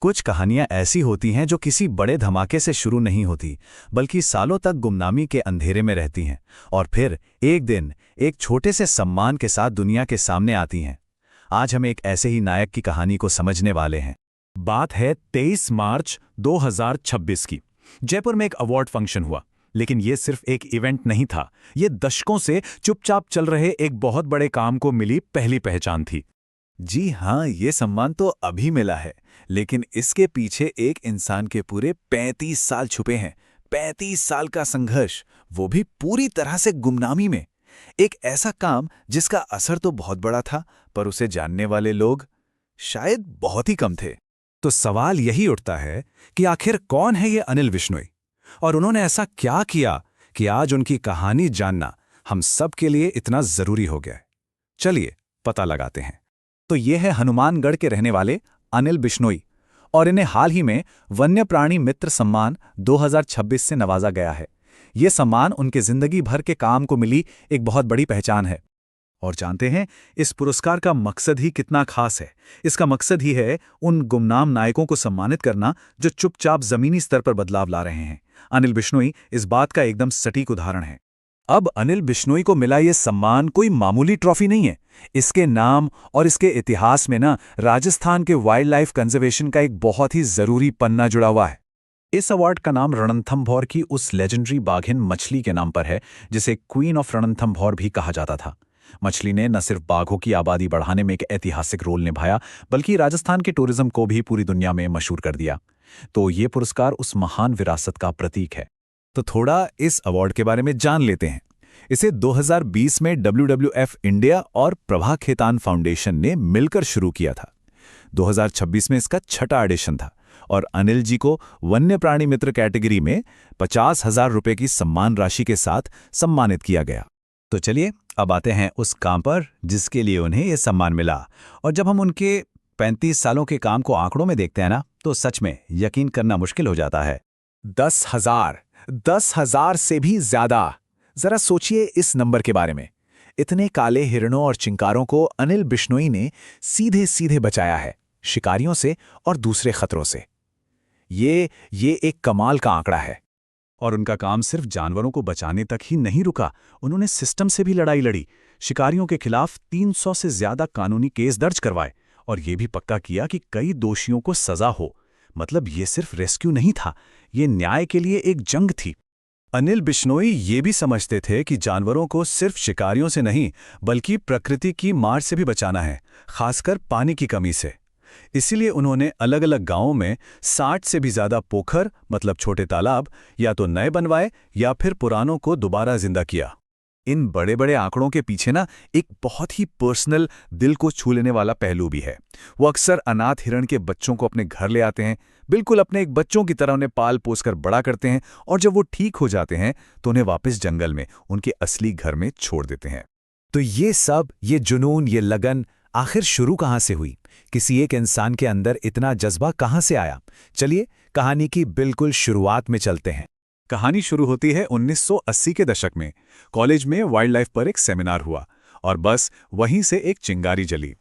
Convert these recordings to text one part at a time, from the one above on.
कुछ कहानियां ऐसी होती हैं जो किसी बड़े धमाके से शुरू नहीं होती, बल्कि सालों तक गुमनामी के अंधेरे में रहती हैं और फिर एक दिन एक छोटे से सम्मान के साथ दुनिया के सामने आती हैं। आज हम एक ऐसे ही नायक की कहानी को समझने वाले हैं। बात है 23 मार्च 2026 की। जयपुर में एक अवार्ड फंक्शन हुआ, लेकिन ये सिर्फ एक इवेंट नहीं था। ये दशकों से चुपचाप चल रहे एक बहुत बड़े काम को मिली पहली पहचान थी। जी हाँ, ये सम्मान तो अभी मिला है, लेकिन इसके पीछे एक इंसान के पूरे 35 साल छुपे हैं। 35 साल का संघर्ष, वो भी पूरी तरह से गुमनामी में। एक ऐसा काम जिसका असर तो बहुत बड़ा था, पर उसे जानने वाले लोग शायद बहुत ही कम थे। तो सवाल यही उठता है कि आखिर कौन है ये अनिल बिश्नोई, और उन्होंने ऐसा क्या किया कि आज उनकी कहानी जानना हम सब के लिए इतना जरूरी हो गया है। चलिए पता लगाते हैं। तो ये है हनुमानगढ़ के रहने वाले अनिल बिश्नोई, और इन्हें हाल ही में वन्य प्राणी मित्र सम्मान 2026 से नवाजा गया है। ये सम्मान उनके जिंदगी भर के काम को मिली एक बहुत बड़ी पहचान है। और जानते हैं इस पुरस्कार का मकसद ही कितना खास है। इसका मकसद ही है उन गुमनाम नायकों को सम्मानित करना जो चुपचाप जमीनी स्तर पर बदलाव ला रहे हैं। अनिल बिश्नोई इस बात का एकदम सटीक उदाहरण है। अब अनिल बिश्नोई को मिला ये सम्मान कोई मामूली ट्रॉफी नहीं है। इसके नाम और इसके इतिहास में राजस्थान के वाइल्ड लाइफ कंजर्वेशन का एक बहुत ही जरूरी पन्ना जुड़ा हुआ है। इस अवार्ड का नाम रणथंभौर की उस लेजेंडरी बाघिन मछली के नाम पर है, जिसे क्वीन ऑफ रणथंभौर भी कहा जाता था। मछली ने न सिर्फ बाघों की आबादी बढ़ाने में एक ऐतिहासिक रोल निभाया, बल्कि राजस्थान के टूरिज्म को भी पूरी दुनिया में मशहूर कर दिया। तो ये पुरस्कार उस महान विरासत का प्रतीक है। तो थोड़ा इस अवार्ड के बारे में जान लेते हैं। इसे 2020 में WWF इंडिया और प्रभा खेतान फाउंडेशन ने मिलकर शुरू किया था। 2026 में इसका छठा एडिशन था और अनिल जी को वन्य प्राणी मित्र कैटेगरी में 50,000 रुपये की सम्मान राशि के साथ सम्मानित किया गया। तो चलिए अब आते हैं उस काम पर जिसके लिए उन्हें यह सम्मान मिला। और जब हम उनके 35 सालों के काम को आंकड़ों में देखते हैं तो सच में यकीन करना मुश्किल हो जाता है। 10,000 से भी ज्यादा। जरा सोचिए इस नंबर के बारे में। इतने काले हिरणों और चिंकारों को अनिल बिश्नोई ने सीधे सीधे बचाया है, शिकारियों से और दूसरे खतरों से। ये एक कमाल का आंकड़ा है। और उनका काम सिर्फ जानवरों को बचाने तक ही नहीं रुका, उन्होंने सिस्टम से भी लड़ाई लड़ी। शिकारियों के खिलाफ 300 से ज्यादा कानूनी केस दर्ज करवाए और ये भी पक्का किया कि कई दोषियों को सजा हो। मतलब ये सिर्फ रेस्क्यू नहीं था, ये न्याय के लिए एक जंग थी। अनिल बिश्नोई ये भी समझते थे कि जानवरों को सिर्फ शिकारियों से नहीं, बल्कि प्रकृति की मार से भी बचाना है, खासकर पानी की कमी से। इसीलिए उन्होंने अलग अलग गांवों में 60 से भी ज्यादा पोखर, मतलब छोटे तालाब, या तो नए बनवाए या फिर पुरानों को दोबारा जिंदा किया। इन बड़े बड़े आंकड़ों के पीछे एक बहुत ही पर्सनल, दिल को छू लेने वाला पहलू भी है। वो अक्सर अनाथ हिरण के बच्चों को अपने घर ले आते हैं, बिल्कुल अपने एक बच्चों की तरह उन्हें पाल पोस कर बड़ा करते हैं, और जब वो ठीक हो जाते हैं तो उन्हें वापस जंगल में उनके असली घर में छोड़ देते हैं। तो ये सब, ये जुनून, ये लगन आखिर शुरू कहाँ से हुई? किसी एक इंसान के अंदर इतना जज्बा कहाँ से आया? चलिए कहानी की बिल्कुल शुरुआत में चलते हैं। कहानी शुरू होती है 1980 के दशक में। कॉलेज में वाइल्ड लाइफ पर एक सेमिनार हुआ और बस वहीं से एक चिंगारी जली।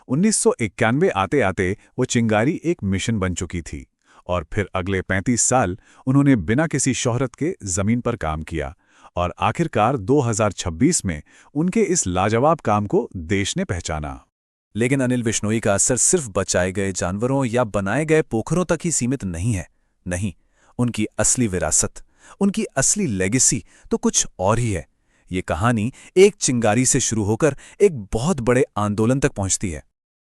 1991 आते आते वो चिंगारी एक मिशन बन चुकी थी और फिर अगले 35 साल उन्होंने बिना किसी शोहरत के जमीन पर काम किया और आखिरकार 2026 में उनके इस लाजवाब काम को देश ने पहचाना। लेकिन अनिल बिश्नोई का असर सिर्फ बचाए गए जानवरों या बनाए गए पोखरों तक ही सीमित नहीं है। नहीं, उनकी असली विरासत, उनकी असली लेगेसी तो कुछ और ही है। ये कहानी एक चिंगारी से शुरू होकर एक बहुत बड़े आंदोलन तक पहुंचती है।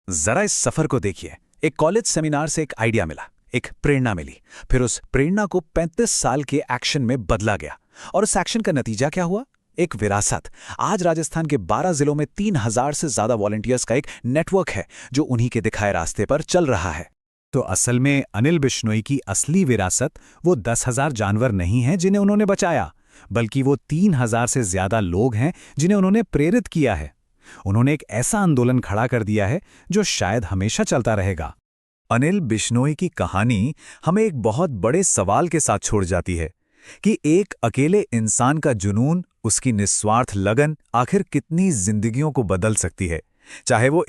जरा इस सफर को देखिए। एक कॉलेज सेमिनार से एक आइडिया मिला, एक प्रेरणा मिली, फिर उस प्रेरणा को 35 साल के एक्शन में बदला गया और उस एक्शन का नतीजा क्या हुआ? एक विरासत। आज राजस्थान के 12 जिलों में 3,000 से ज्यादा वॉलंटियर्स का एक नेटवर्क है जो उन्हीं के दिखाए रास्ते पर चल रहा है। तो असल में अनिल बिश्नोई की असली विरासत वो 10,000 जानवर नहीं हैं जिन्हें उन्होंने बचाया, बल्कि वो 3,000 से ज्यादा लोग हैं जिन्हें उन्होंने प्रेरित किया है। उन्होंने एक ऐसा आंदोलन खड़ा कर दिया है जो शायद हमेशा चलता रहेगा। अनिल बिश्नोई की कहानी हमें एक बहुत बड़े सवाल के साथ छोड़ जाती है कि एक अकेले इंसान का जुनून, उसकी निस्वार्थ लगन आखिर कितनी जिंदगियों को बदल सकती है, चाहे वो